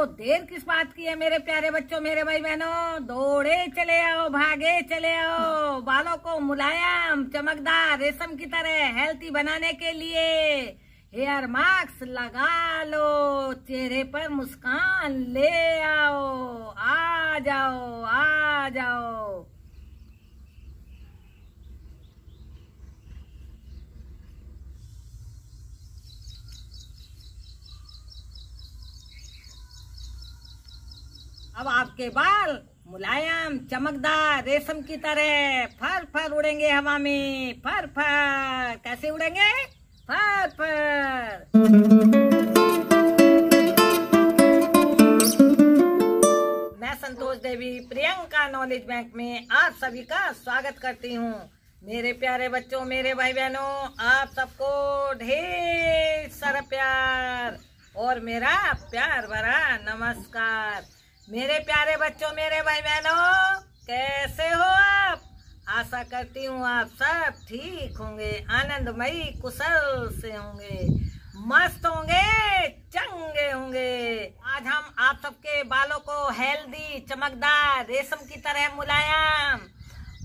तो देर किस बात की है मेरे प्यारे बच्चों, मेरे भाई बहनों, दौड़े चले आओ, भागे चले आओ। बालों को मुलायम, चमकदार, रेशम की तरह हेल्थी बनाने के लिए हेयर मास्क लगा लो, चेहरे पर मुस्कान ले आओ। आ जाओ, आ जाओ। अब आपके बाल मुलायम, चमकदार, रेशम की तरह फर फर उड़ेंगे हवा में। फर फर कैसे उड़ेंगे? फर फर। मैं संतोष देवी प्रियंका नॉलेज बैंक में आप सभी का स्वागत करती हूँ। मेरे प्यारे बच्चों, मेरे भाई बहनों, आप सबको ढेर सारा प्यार और मेरा प्यार भरा नमस्कार। मेरे प्यारे बच्चों, मेरे भाई बहनों, कैसे हो आप? आशा करती हूँ आप सब ठीक होंगे, आनंदमयी कुशल से होंगे, मस्त होंगे, चंगे होंगे। आज हम आप सबके बालों को हेल्दी, चमकदार, रेशम की तरह मुलायम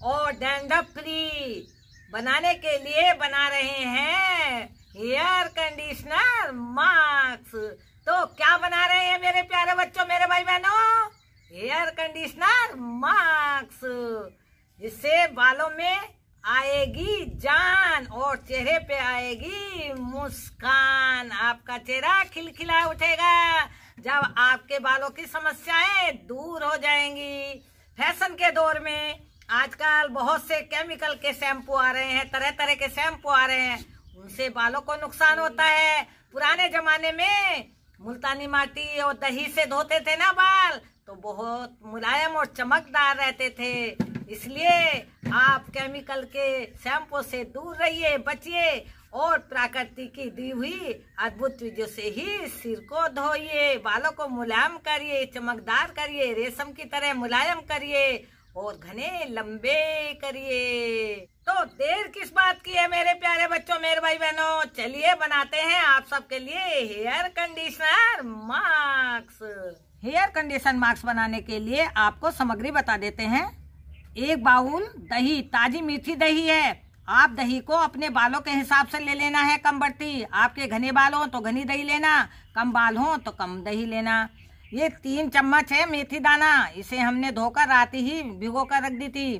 और डैंड्रफ फ्री बनाने के लिए बना रहे हैं हेयर कंडीशनर मास्क। तो क्या बना रहे हैं मेरे प्यारे बच्चों, मेरे भाई बहनों? हेयर कंडीशनर मास्क, जिससे बालों में आएगी जान और चेहरे पे आएगी मुस्कान। आपका चेहरा खिलखिला उठेगा जब आपके बालों की समस्याएं दूर हो जाएंगी। फैशन के दौर में आजकल बहुत से केमिकल के शैम्पू आ रहे हैं, तरह तरह के शैम्पू आ रहे हैं, उनसे बालों को नुकसान होता है। पुराने जमाने में मुल्तानी माटी और दही से धोते थे ना बाल, तो बहुत मुलायम और चमकदार रहते थे। इसलिए आप केमिकल के शैम्पू से दूर रहिए, बचिए और प्रकृति की दी हुई अद्भुत चीजों से ही सिर को धोइए, बालों को मुलायम करिए, चमकदार करिए, रेशम की तरह मुलायम करिए और घने लंबे करिए। तो देर किस बात की है मेरे प्यारे बच्चों, मेरे भाई बहनों, चलिए बनाते हैं आप सबके लिए hair conditioner mask. Hair conditioner mask बनाने के लिए आपको सामग्री बता देते हैं। 1 बाउल दही, ताजी मीठी दही है। आप दही को अपने बालों के हिसाब से ले लेना है, कम बढ़ती। आपके घने बाल हो तो घनी दही लेना, कम बाल हो तो कम दही लेना। ये 3 चम्मच है मेथी दाना, इसे हमने धोकर रात ही भिगो कर रख दी थी।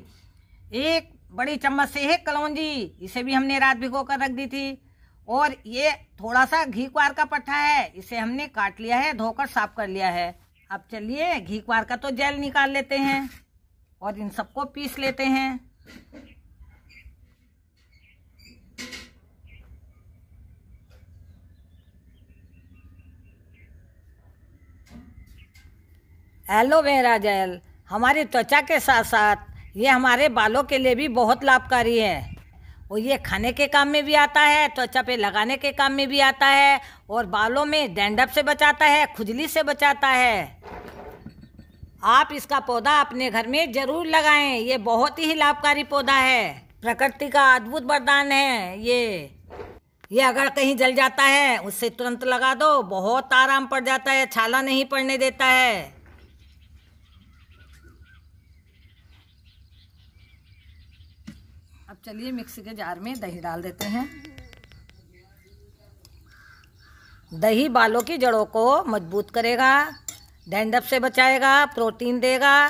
1 बड़ी चम्मच से है कलौंजी, इसे भी हमने रात भिगो कर रख दी थी। और ये थोड़ा सा घी क्वार का पट्टा है, इसे हमने काट लिया है, धोकर साफ कर लिया है। अब चलिए घी क्वार का तो जेल निकाल लेते हैं और इन सबको पीस लेते हैं। एलोवेरा जेल हमारी त्वचा के साथ साथ ये हमारे बालों के लिए भी बहुत लाभकारी है और ये खाने के काम में भी आता है, त्वचा पे लगाने के काम में भी आता है और बालों में डैंड्रफ से बचाता है, खुजली से बचाता है। आप इसका पौधा अपने घर में जरूर लगाएं, ये बहुत ही लाभकारी पौधा है, प्रकृति का अद्भुत वरदान है। ये अगर कहीं जल जाता है उससे तुरंत लगा दो, बहुत आराम पड़ जाता है, छाला नहीं पड़ने देता है। अब चलिए मिक्सी के जार में दही डाल देते हैं। दही बालों की जड़ों को मजबूत करेगा, डैंड्रफ से बचाएगा, प्रोटीन देगा।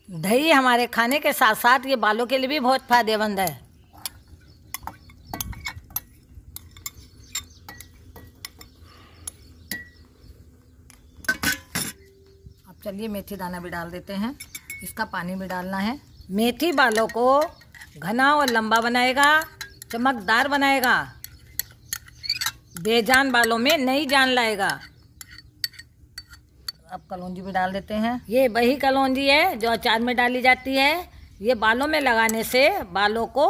दही हमारे खाने के साथ साथ ये बालों के लिए भी बहुत फायदेमंद है। अब चलिए मेथी दाना भी डाल देते हैं, इसका पानी भी डालना है। मेथी बालों को घना और लंबा बनाएगा, चमकदार बनाएगा, बेजान बालों में नई जान लाएगा। अब कलौंजी भी डाल देते हैं। ये वही कलौंजी है जो अचार में डाली जाती है। ये बालों में लगाने से बालों को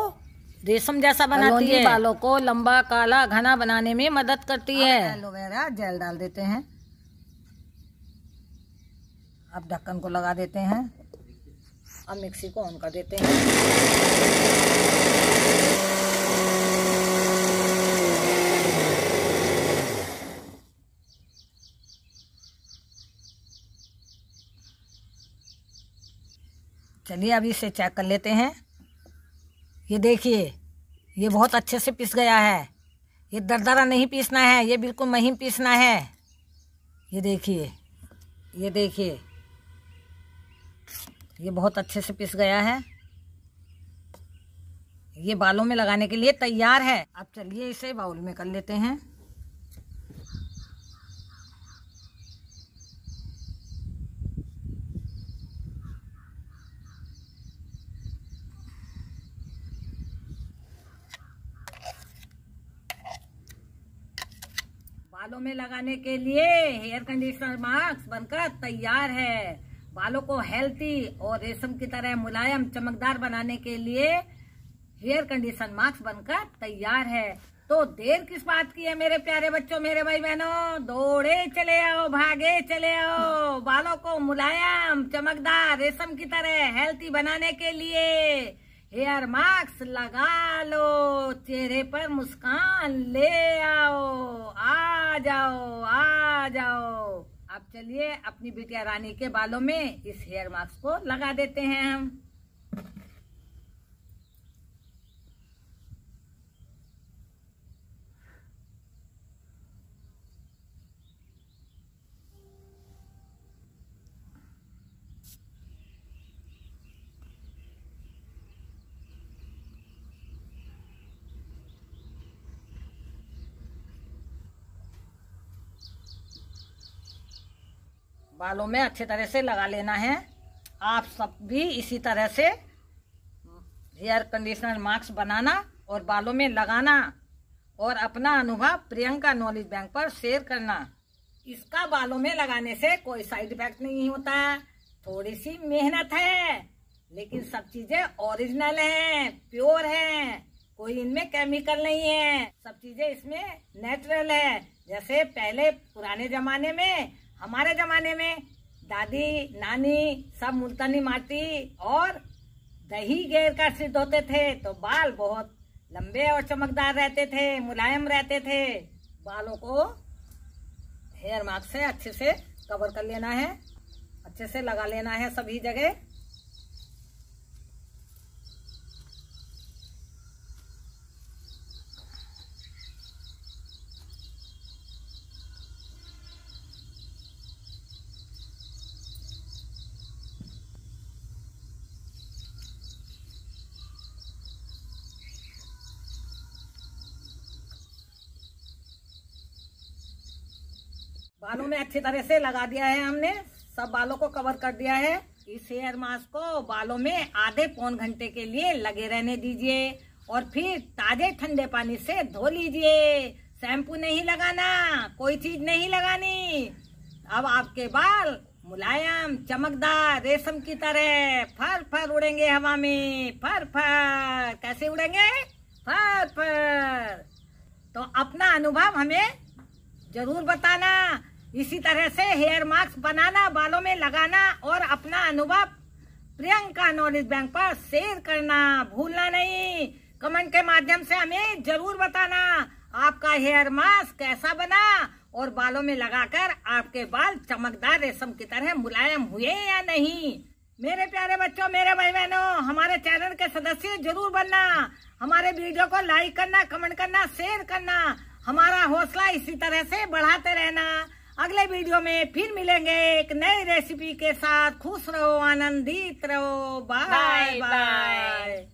रेशम जैसा बनाती है, बालों को लंबा, काला, घना बनाने में मदद करती है। एलोवेरा जेल डाल देते हैं। अब ढक्कन को लगा देते हैं। अब मिक्सी को ऑन कर देते हैं। चलिए अभी इसे चेक कर लेते हैं। ये देखिए, ये बहुत अच्छे से पिस गया है। ये दरदरा नहीं पीसना है, ये बिल्कुल महीन पीसना है। ये देखिए, ये देखिए, ये बहुत अच्छे से पिस गया है। ये बालों में लगाने के लिए तैयार है। अब चलिए इसे बाउल में कर लेते हैं। बालों में लगाने के लिए हेयर कंडीशनर मास्क बनकर तैयार है। बालों को हेल्थी और रेशम की तरह मुलायम चमकदार बनाने के लिए हेयर कंडीशनर मास्क बनकर तैयार है। तो देर किस बात की है मेरे प्यारे बच्चों, मेरे भाई बहनों, दौड़े चले आओ, भागे चले आओ। बालों को मुलायम चमकदार रेशम की तरह हेल्थी बनाने के लिए हेयर मास्क लगा लो। चेहरे पर मुस्कान ले आओ। आ जाओ, आ जाओ। अब चलिए अपनी बिटिया रानी के बालों में इस हेयर मास्क को लगा देते हैं हम। बालों में अच्छे तरह से लगा लेना है। आप सब भी इसी तरह से हेयर कंडीशनर मास्क बनाना और बालों में लगाना और अपना अनुभव प्रियंका नॉलेज बैंक पर शेयर करना। इसका बालों में लगाने से कोई साइड इफेक्ट नहीं होता। थोड़ी सी मेहनत है, लेकिन सब चीजें ओरिजिनल हैं, प्योर हैं। कोई इनमें केमिकल नहीं है। सब चीजें इसमें नेचुरल है। जैसे पहले पुराने जमाने में, हमारे जमाने में दादी नानी सब मुल्तानी माटी और दही गेर कर सिर धोते थे, तो बाल बहुत लंबे और चमकदार रहते थे, मुलायम रहते थे। बालों को हेयर मास्क से अच्छे से कवर कर लेना है, अच्छे से लगा लेना है सभी जगह। बालों में अच्छी तरह से लगा दिया है हमने, सब बालों को कवर कर दिया है। इस हेयर मास्क को बालों में आधे पौन घंटे के लिए लगे रहने दीजिए और फिर ताजे ठंडे पानी से धो लीजिए। शैम्पू नहीं लगाना, कोई चीज नहीं लगानी। अब आपके बाल मुलायम चमकदार रेशम की तरह फर फर उड़ेंगे हवा में। फर फर कैसे उड़ेंगे? फर फर। तो अपना अनुभव हमें जरूर बताना। इसी तरह से हेयर मास्क बनाना, बालों में लगाना और अपना अनुभव प्रियंका नॉलेज बैंक पर शेयर करना भूलना नहीं। कमेंट के माध्यम से हमें जरूर बताना आपका हेयर मास्क कैसा बना और बालों में लगाकर आपके बाल चमकदार रेशम की तरह मुलायम हुए या नहीं। मेरे प्यारे बच्चों, मेरे भाई बहनों, हमारे चैनल के सदस्य जरूर बनना। हमारे वीडियो को लाइक करना, कमेंट करना, शेयर करना। हमारा हौसला इसी तरह से बढ़ाते रहना। अगले वीडियो में फिर मिलेंगे एक नई रेसिपी के साथ। खुश रहो, आनंदित रहो। Bye bye.